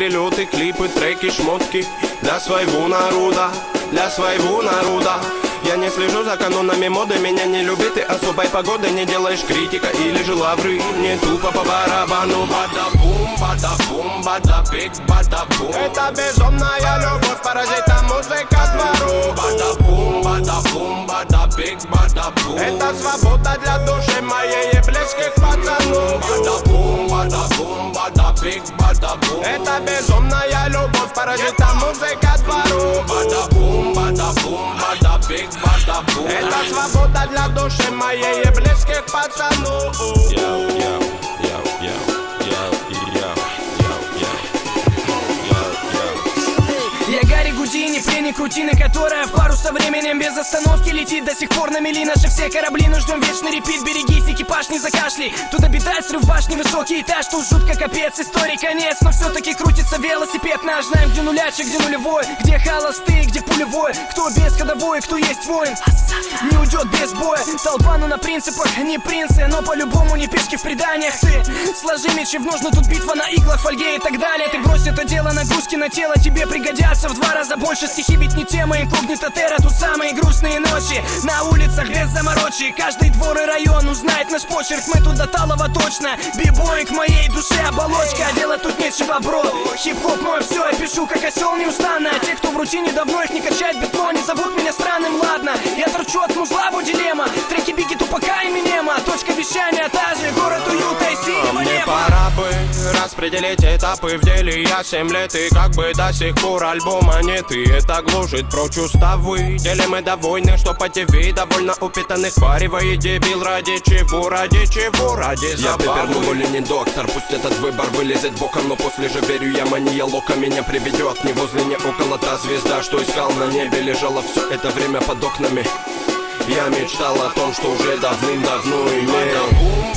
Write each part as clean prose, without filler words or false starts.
перелеты, клипы, треки, шмотки для своего народа, для своего народа. Я не слежу за канонами моды, меня не любит и особой погоды не делаешь критика или же лавры. Не тупо по барабану. Бада-бум, бада-бум, бада-бик, бада-бум. Это безумная любовь, паразита, музыка двору. Бада-бум, бада-бум, бада-бик, бада-бум. Это свобода для души моей и близких пацанов. Бада-бум, бада-бум, бада-бик, бада-бум. Это безумная любовь, паразита, музыка двору. Бада-бум, бада-бум, бада-бик, бада-бум. Это свобода для души моей и близких пацанов. Я Гарри Гудини, пленник рутины, которая в пару со временем без остановки летит. До сих пор на мели наши все корабли, но ждем вечный репит. Берегись, экипаж, не закашляй. Тут обитает срыв башни, высокий этаж. Тут жутко капец, истории конец. Но все-таки крутится велосипед наш. Знаем, где нулячий, где нулевой, где холостые, где пулевой. Кто без ходовой, кто есть воин, не уйдет без боя. Толпа, ну на принципах, не принцы, но по-любому не пешки в преданиях. Ты сложи мечи в ножны, тут битва на иглах, фольге и так далее. Ты брось это дело, нагрузки на тело тебе пригодятся в 2 раза больше. Стихи ведь не тема, инкогнито терра. Тут самые грустные ночи на улицах без заморочи. Каждый двор и район узнает наш почерк. Мы тут до талого точно. Бибой к моей душе оболочка. А делать тут нечего, бро. Хип-хоп мой все, я пишу как осел неустанно. А те, кто в рутине давно их не качает битло, не зовут меня странным, ладно. Я торчу от музла, дилемма. Треки Бигги, Тупака и Минема. Точка вещания та же, город уюта и синего мне неба. пора бы распределить этапы в деле. Я 7 лет и как бы до сих пор альбома нет. И это гложет прочь уставы. Делим мы довольны, что по ТВ довольно упитанных варивает дебил. Ради чего, ради чего, ради забавы. Я пепер, но не доктор. Пусть этот выбор вылезет боком, но после же верю я, мания лока меня приведет. Не возле, не около та звезда, что искал на небе. Лежала все это время под окнами. Я мечтал о том, что уже давным-давно имел.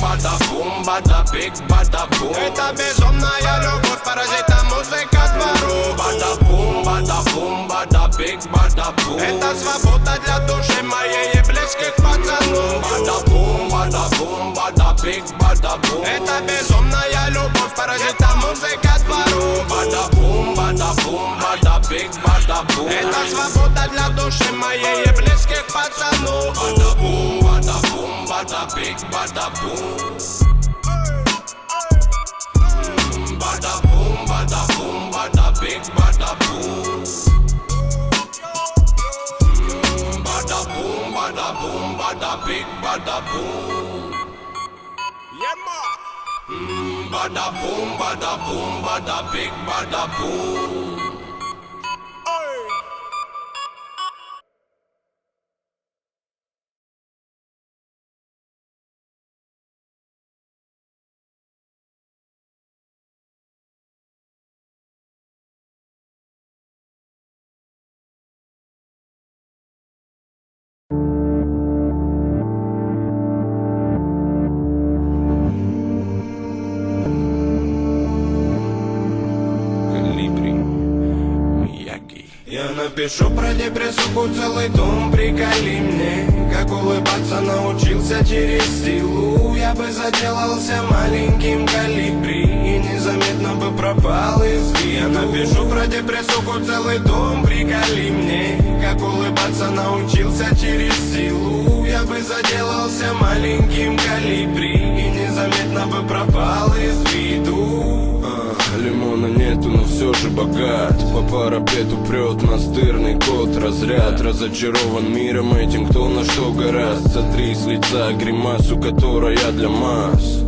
Бада-бум, бада-бум, бада-бик, бада-бум. Это безумная любовь, паразита, музыка двору. Бада-бум, бада-бум, бада-бик, бада-бум. Это свобода для души моей и близких пацанов. Бада-бум, бада-бум, бада-бик, бада-бум. Это безумная любовь, паразита, музыка двору. Бада-бум, бада-бум, бада-бик, бада-бум. Это свобода для души моей и близких пацанов. Bada-boom, bada-boom, bada-big, bada-boom. Bada-boom, bada-boom, bada-big, bada-boom. Bada-boom, bada-boom, bada-big, bada-boom. Yeah, ma. Bada-boom, bada-boom, bada-big, bada-boom. Я напишу про депрессуху целый том, приколи мне. Как улыбаться научился через силу. Я бы заделался маленьким колибри и незаметно бы пропал из виду. Я напишу про депрессуху целый том, приколи мне. Как улыбаться научился через силу. Я бы заделался маленьким колибри и незаметно бы пропал из виду. Лимона нету, но все же богат. По парапету прет настырный кот. Разряд разочарован миром этим, кто на что гораст. Сотри с лица гримасу, которая для масс.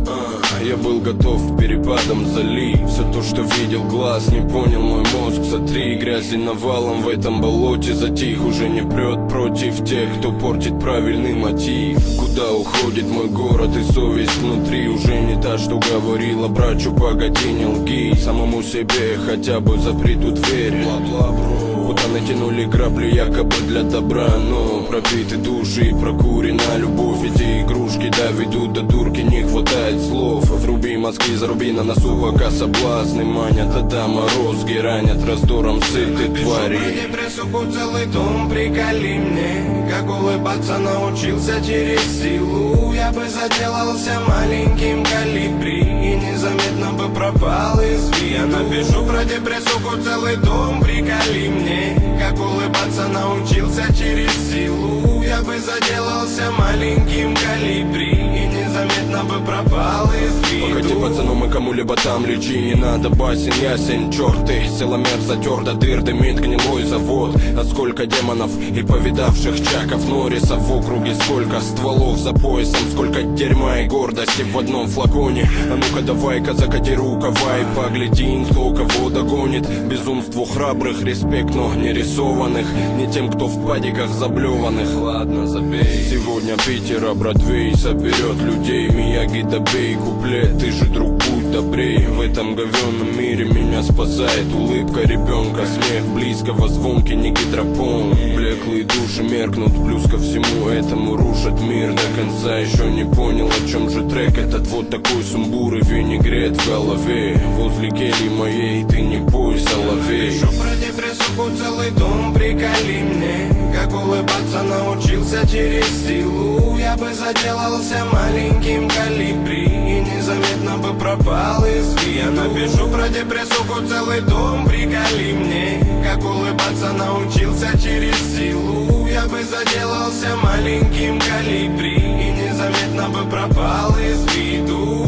Я был готов перепадом залить. Все то, что видел глаз, не понял мой мозг. Сотри грязи навалом в этом болоте. Затих, уже не прет против тех, кто портит правильный мотив. Куда уходит мой город и совесть внутри? Уже не та, что говорила, брачу, погоди, не лги. Самому себе хотя бы запри тут дверь. Бла-бла, бро. будто натянули грабли якобы для добра. Но пробиты души и прокурена любовь. Эти игрушки доведут до дурки, не хватает слов. Вруби мозги, заруби на носу, пока соблазны манят. А да, морозги ранят раздором сытой твари. Депрессуху целый дом, приколи мне, как улыбаться научился через силу. Я бы заделался маленьким колибри и незаметно бы пропал из виду. Я напишу про депрессуху целый дом, приколи мне, как улыбаться научился через силу. Я бы заделался маленьким колибри и незаметно бы пропал из виду. Погоди, пацану, мы кому-либо там лечи, не надо басен, ясен, черты. Силомер затер до дыр, дымит гнилой завод. А сколько демонов и повидавших чаков Норрисов в округе, сколько стволов за поясом, сколько дерьма и гордости в одном флаконе. А ну-ка давай-ка закати рукава и погляди, кто кого догонит. Безумству храбрых респект, но не рисованных, не тем, кто в падиках заблеванных. Ладно, забей. Сегодня Питера Бродвей соберет людей. Мияги добей куплет, ты же друг, будь добрей. В этом говенном мире меня спасает улыбка ребенка, смех близкого, звонкий, не гидропон. Блеклые души меркнут, плюс ко всему этому рушат мир до конца. Еще не понял, о чем же трек этот, вот такой сумбур и винегрет в голове. Возле кельи моей ты не бойся, соловей. Пишу про депрессуху целый дом, приколи мне, как улыбаться научился через силу. Я бы заделался маленьким колибри и незаметно бы пропал из виду. Я напишу про депрессуху целый дом, приколи мне, как улыбаться научился через силу. Я бы заделался маленьким колибри и незаметно бы пропал из виду.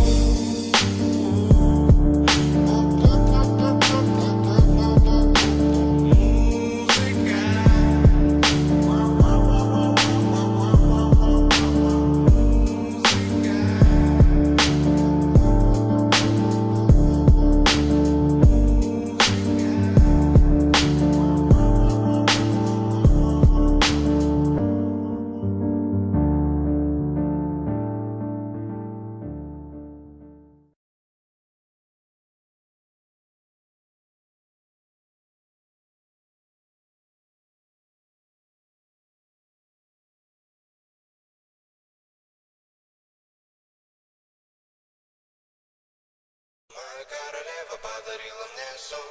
Моя королева подарила мне сон,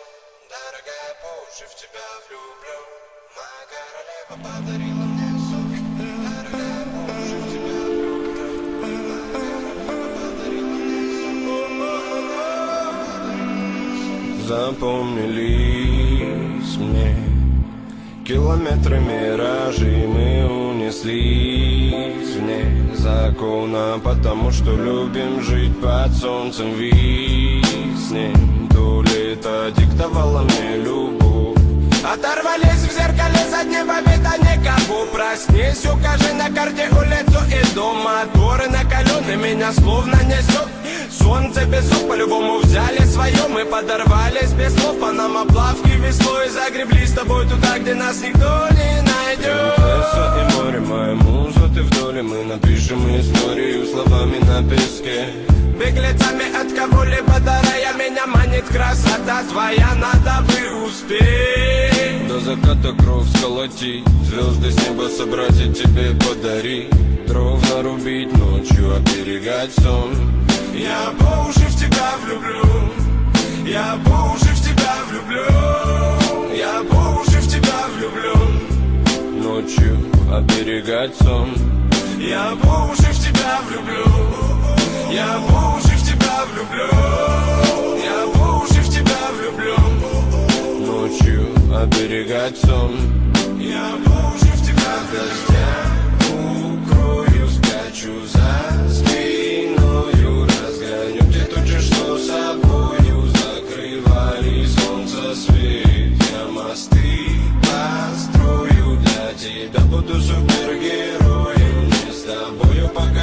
дорогая, по уши в тебя влюблен. Моя королева подарила мне сон, дорогая, по уши в тебя влюблен. Моя королева подарила мне сон. Запомнились мне километры миражей, мы унеслись вне закона, потому что любим жить под солнцем виснем. То лето диктовало мне любовь. Оторвались в зеркале заднего вида никого. Проснись, укажи на карте улицу и дом. Моторы накалены, меня словно несет. Солнце песок по-любому взяли свое. Мы подорвались без слов по нам оплавки веслой. Загребли с тобой туда, где нас никто не найдет. Принцесса и море, моя муза, ты в доле. Мы напишем историю словами на песке. Беглецами от кого-либо дарая, меня манит красота твоя, надо бы успеть. До заката кровь сколотить, звезды с неба собрать и тебе подарить. Дров нарубить ночью, оберегать сон. Я по уши в тебя влюблю, я по уши в тебя влюблю, я по уши в тебя влюблен. Ночью оберегать сон. Я по уши в тебя влюблю, я по уши в тебя влюблю, я по уши в тебя влюблен. Ночью оберегать сон. Я по уши в тебя дождя укрою, спрячу за спиною, разгоню те тучи, что собою закрывали солнце свет. Я мосты построю для тебя, буду супергероем, не с тобою пока.